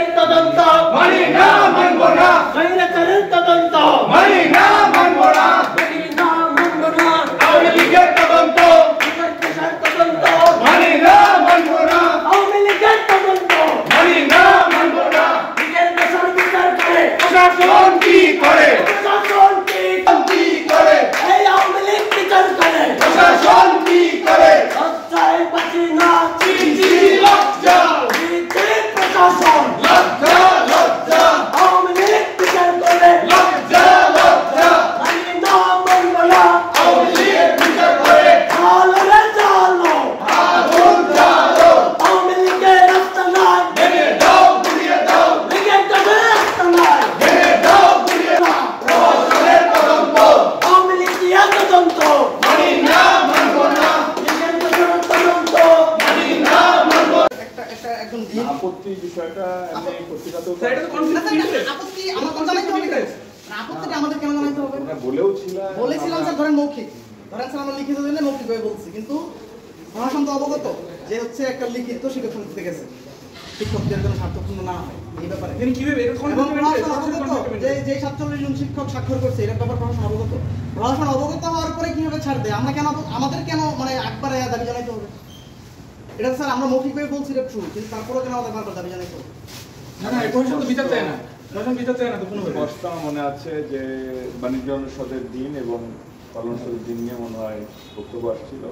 লীগের তদন্ত মানি না, মানবো না। স্বৈরাচারের তদন্ত মানি না, মানবো না। মানি না, মানবো না। আওয়ামী লীগের তদন্ত পেশার তদন্ত মানি না, মানবো না। আওয়ামী লীগের তদন্ত মানি না, মানবো না। লীগের পেশার বিচার করে প্রশাসন কি করে? প্রশাসন কি করে? এই আওয়ামী লীগ বিচার করে প্রশাসন কি করে? লজ্জায় বাঁচি না ছি, ছি, লজ্জা, প্রশাসন লজ্জা, লজ্জা, আওয়ামী লীগ বিচার করে লজ্জা, লজ্জা। মানি না, মানবো না। আওয়ামী লীগের বিচার করে জালো রে জালো আগুন জ্বালো। আওয়ামী লীগের রাস্তা নাই ভেঙে দাও, গুড়িয়ে দাও, লীগের কাছে রাস্তা নাই ভেঙে দাও, গুড়িয়ে দাও। প্রশাসনের তদন্ত আওয়ামী লীগ দিয়া তদন্ত মানি না, মানবো না। লীগের পেশার তদন্ত মানি না, মানবো না। আপত্তির বিষয়টা এমনি পত্রিকাতেও আপত্তি আমাদের জানাইতে হবে কেন? আপত্তিটা আমাদের কেন জানাইতে হবে? তোমরা বলেও ছিলা বলেছিলাম স্যার, ধরেন মৌখিক, ধরেন স্যার আমরা লিখিত দিলে মৌখিক হয়ে বলছি, কিন্তু প্রশাসন তো অবগত যে হচ্ছে একটা লিখিত শিক্ষক সমিতিতে গেছে, শিক্ষকদের জন্য স্বার্থপূর্ণ না হয় এই ব্যাপারে। এবং প্রশাসন অবগত যে 47 জন শিক্ষক স্বাক্ষর করছে এর ব্যাপারে প্রশাসন অবগত। প্রশাসন অবগত হওয়ার পরে কিভাবে ছাড় দেয়? আমরা কেন, আমাদের কেন মানে একবারে দাবি জানাইতে হবে? এটা স্যার আমরা মৌখিকভাবে বলছি রে ট্রু, কিন্তু তারপরেও কেন আমাদের বারবার দাবি জানাইতে হবে? স্পষ্ট মনে আছে যে বাণিজ্য অনুষদের দিন এবং কলা অনুষদের দিন নিয়ে মনে হয় বক্তব্য আসছিল।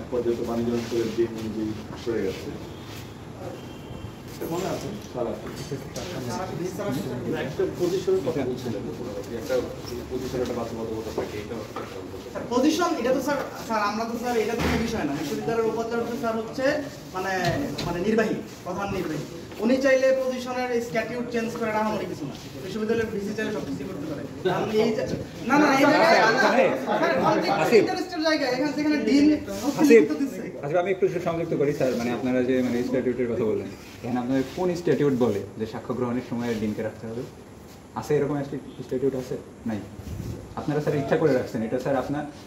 এক পর্যায়ে তো বাণিজ্য অনুষদের দিন নিজেই সরে গেছে, মনে আছে সারা একটা প্রতিষ্ঠানের কথা বলছিলেন, একটা প্রতিষ্ঠানের একটা বাধ্যবাধকতা থাকে, এটা পজিশন এটা তো স্যার, আমরা তো স্যার এটা তো কোনো বিষয় না। বিশ্ববিদ্যালয়ের উপাচার্য স্যার হচ্ছে মানে মানে নির্বাহী, প্রধান নির্বাহী। উনি চাইলে পজিশনের স্ট্যাটিউট চেঞ্জ করে রাখা মানে কিছু না। বিশ্ববিদ্যালয়ের ভিসি চাইলে সব কিছু করতে পারে। এই না না এই ইন্টারেস্টের জায়গা এখানে যেখানে ডিন আচ্ছা আমি একটু সংযুক্ত করি স্যার, মানে আপনারা যে মানে স্ট্যাটিউটের কথা বললেন, এখানে আপনাদের কোন স্ট্যাটিউট বলে যে সাক্ষ্য গ্রহণের সময় ডিনকে রাখতে হবে? আছে এরকম স্ট্যাটিউট আছে? নাই। আপনারা স্যার ইচ্ছা করে রাখছেন, এটা স্যার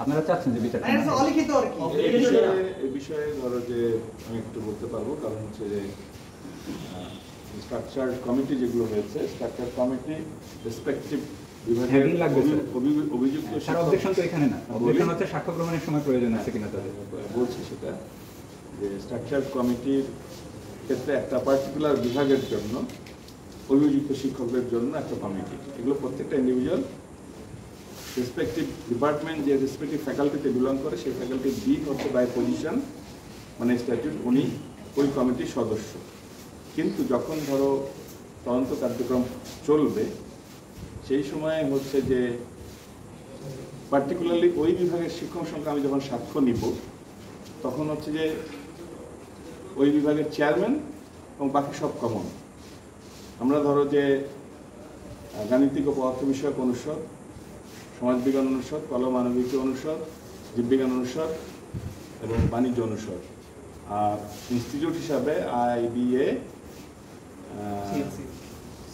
আপনারা চাচ্ছেন যে বিচার অলিখিত আর কি। এই বিষয়ে ধরো যে আমি একটু বলতে পারবো, কারণ হচ্ছে যে স্ট্রাকচার কমিটি যেগুলো হয়েছে, স্ট্রাকচার কমিটি রেসপেক্টিভ বিভাগের অভিযুক্ত স্যার অবজেকশন তো এখানে না, অবজেকশন হচ্ছে সাক্ষ্য গ্রহণের সময় প্রয়োজন আছে কিনা তাদের বলছি সেটা যে স্ট্রাকচার কমিটির ক্ষেত্রে একটা পার্টিকুলার বিভাগের জন্য অভিযুক্ত শিক্ষকদের জন্য একটা কমিটি, এগুলো প্রত্যেকটা ইন্ডিভিজুয়াল রেসপেক্টিভ ডিপার্টমেন্ট যে রেসপেক্টিভ ফ্যাকাল্টিতে বিলং করে সেই ফ্যাকাল্টির ডিন হচ্ছে বাই পজিশন মানে স্ট্যাটিউট উনি ওই কমিটির সদস্য। কিন্তু যখন ধরো তদন্ত কার্যক্রম চলবে সেই সময় হচ্ছে যে পার্টিকুলারলি ওই বিভাগের শিক্ষক সংখ্যা আমি যখন সাক্ষ্য নিব তখন হচ্ছে যে ওই বিভাগের চেয়ারম্যান এবং বাকি সব কমন। আমরা ধরো যে গাণিতিক ও পদার্থ বিষয়ক অনুষদ, সমাজবিজ্ঞান অনুষদ, কলা মানবিক অনুষদ, জীববিজ্ঞান অনুষদ এবং বাণিজ্য অনুষদ, আর ইনস্টিটিউট হিসাবে IBA,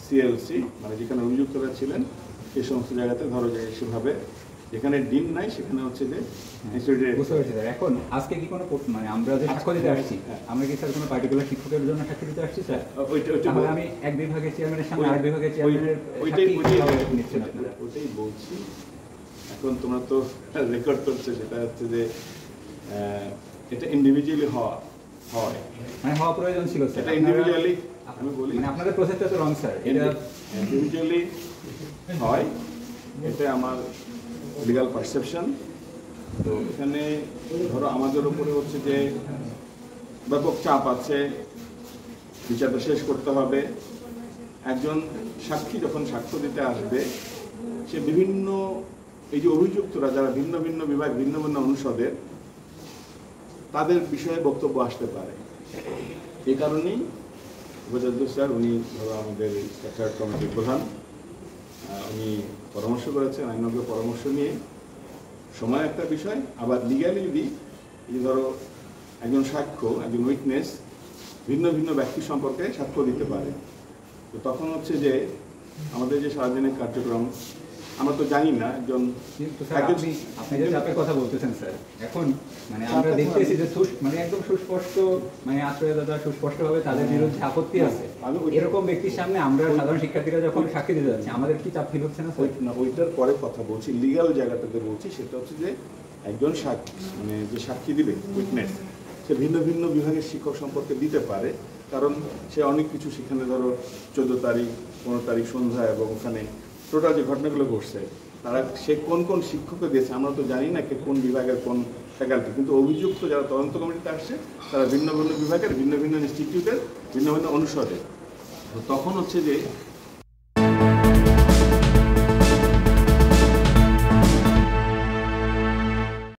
CLC মানে যেখানে অভিযুক্তরা ছিলেন সেই সমস্ত জায়গাতে ধরো যে সেভাবে যেখানে ডিন নাই সেখানে হচ্ছে যে বুঝতে পারছি স্যার। এখন আজকে কি কোনো মানে আমরা যে সাক্ষ্য দিতে আসছি, আমরা কি স্যার কোনো পার্টিকুলার শিক্ষকের জন্য সাক্ষ্য দিতে আসছি স্যার? তাহলে আমি এক বিভাগের চেয়ারম্যানের সামনে আরেক বিভাগের চেয়ারম্যানের ওইটাই বলছি। এখন তোমরা তো রেকর্ড করছো, সেটা হচ্ছে যে এটা ইন্ডিভিজুয়ালি হয় মানে হওয়া প্রয়োজন ছিল স্যার। এটা ইন্ডিভিজুয়ালি আমি বলি মানে আপনাদের প্রসেসটা তো রং স্যার, এটা ইন্ডিভিজুয়ালি হয়, এটা আমার লিগাল পারসেপশন। তো এখানে ধরো আমাদের উপরে হচ্ছে যে ব্যাপক চাপ আছে, বিচারটা শেষ করতে হবে। একজন সাক্ষী যখন সাক্ষ্য দিতে আসবে সে বিভিন্ন এই যে অভিযুক্তরা যারা ভিন্ন ভিন্ন বিভাগ ভিন্ন ভিন্ন অনুষদের তাদের বিষয়ে বক্তব্য আসতে পারে। এই কারণেই উপাচার্য স্যার উনি ধরো আমাদের স্ট্রাকচার কমিটির প্রধান, উনি পরামর্শ করেছেন, আইনজ্ঞ পরামর্শ নিয়ে সময় একটা বিষয়। আবার লিগ্যালি যদি ধরো একজন সাক্ষ্য একজন উইটনেস ভিন্ন ভিন্ন ব্যক্তি সম্পর্কে সাক্ষ্য দিতে পারে, তো তখন হচ্ছে যে আমাদের যে সারাদিনের কার্যক্রম আমরা তো জানি না একজন কিন্তু স্যার আপনি যে চাপের কথা বলতেছেন স্যার, এখন মানে আমরা দেখতেছি যে মানে একদম সুস্পষ্ট মানে আশ্রয়দাতা সুস্পষ্টভাবে তাদের বিরুদ্ধে আপত্তি আছে, এরকম ব্যক্তির সামনে আমরা সাধারণ শিক্ষার্থীরা যখন সাক্ষী দিতে যাচ্ছি আমাদের কি চাপ ফিল হচ্ছে না স্যার? না, ওইটার পরে কথা বলছি, লিগ্যাল জায়গাটাতে বলছি। সেটা হচ্ছে যে একজন মানে যে সাক্ষী দিবে উইটনেস, সে ভিন্ন ভিন্ন বিভাগের শিক্ষক সম্পর্কে দিতে পারে, কারণ সে অনেক কিছু সেখানে ধরো 14 তারিখ 15 তারিখ সন্ধ্যা এবং ওখানে টোটাল যে ঘটনাগুলো ঘটছে তারা সে কোন কোন শিক্ষককে দিয়েছে আমরা তো জানি না কে কোন বিভাগের কোন ফ্যাকাল্টি, কিন্তু অভিযুক্ত যারা তদন্ত কমিটিতে আসছে তারা ভিন্ন ভিন্ন বিভাগের ভিন্ন ভিন্ন ইনস্টিটিউটের ভিন্ন ভিন্ন অনুষদের। তখন হচ্ছে যে